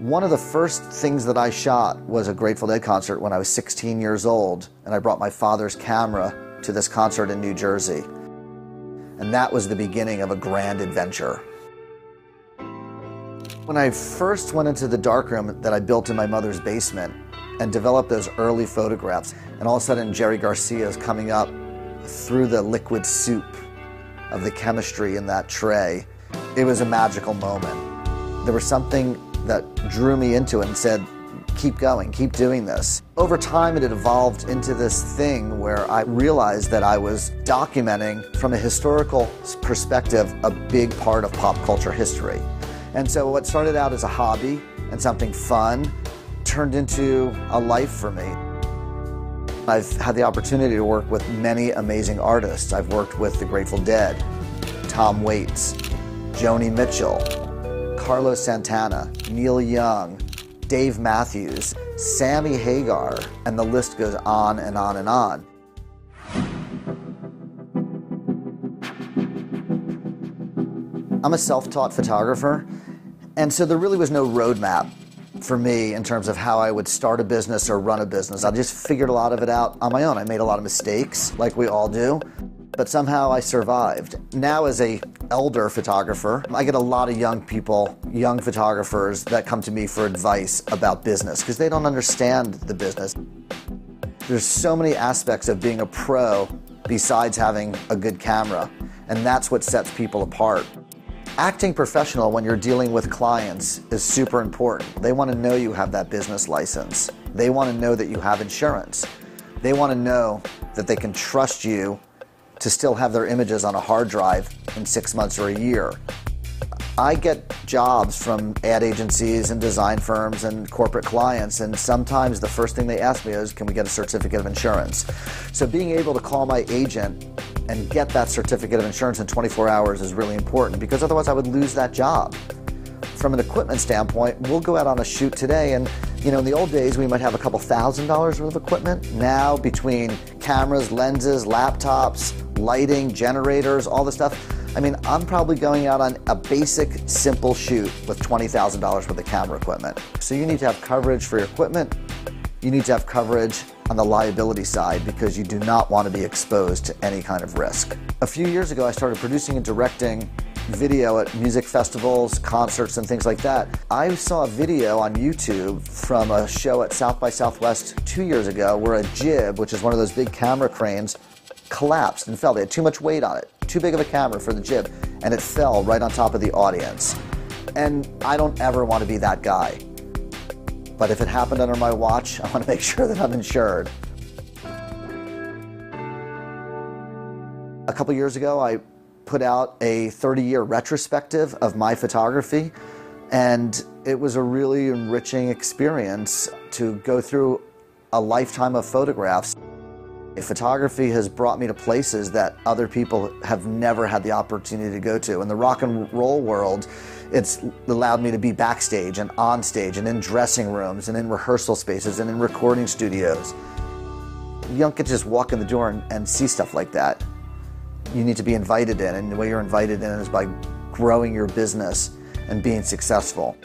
One of the first things that I shot was a Grateful Dead concert when I was 16 years old, and I brought my father's camera to this concert in New Jersey. And that was the beginning of a grand adventure. When I first went into the darkroom that I built in my mother's basement and developed those early photographs, and all of a sudden Jerry Garcia is coming up through the liquid soup of the chemistry in that tray, it was a magical moment. There was something that drew me into it and said, keep going, keep doing this. Over time, it had evolved into this thing where I realized that I was documenting, from a historical perspective, a big part of pop culture history. And so what started out as a hobby and something fun turned into a life for me. I've had the opportunity to work with many amazing artists. I've worked with the Grateful Dead, Tom Waits, Joni Mitchell, Carlos Santana, Neil Young, Dave Matthews, Sammy Hagar, and the list goes on and on and on. I'm a self-taught photographer, and so there really was no roadmap for me in terms of how I would start a business or run a business. I just figured a lot of it out on my own. I made a lot of mistakes, like we all do, but somehow I survived. Now, as an elder photographer, I get a lot of young people, young photographers that come to me for advice about business because they don't understand the business. There's so many aspects of being a pro besides having a good camera, and that's what sets people apart. Acting professional when you're dealing with clients is super important. They want to know you have that business license. They want to know that you have insurance. They want to know that they can trust you to still have their images on a hard drive in 6 months or a year. I get jobs from ad agencies and design firms and corporate clients, and sometimes the first thing they ask me is, can we get a certificate of insurance? So being able to call my agent and get that certificate of insurance in 24 hours is really important, because otherwise I would lose that job. From an equipment standpoint, we'll go out on a shoot today, and in the old days we might have a couple $1,000s worth of equipment. Now, between cameras, lenses, laptops, lighting, generators, all this stuff, I'm probably going out on a basic, simple shoot with $20,000 worth of camera equipment. So you need to have coverage for your equipment. You need to have coverage on the liability side because you do not want to be exposed to any kind of risk. A few years ago, I started producing and directing video at music festivals, concerts, and things like that. I saw a video on YouTube from a show at South by Southwest 2 years ago where a jib, which is one of those big camera cranes, collapsed and fell. They had too much weight on it, too big of a camera for the jib, and it fell right on top of the audience. And I don't ever want to be that guy. But if it happened under my watch, I want to make sure that I'm insured. A couple years ago, I put out a 30-year retrospective of my photography, and it was a really enriching experience to go through a lifetime of photographs. Photography has brought me to places that other people have never had the opportunity to go to. In the rock and roll world, it's allowed me to be backstage and on stage and in dressing rooms and in rehearsal spaces and in recording studios. You don't get to just walk in the door and see stuff like that. You need to be invited in, and the way you're invited in is by growing your business and being successful.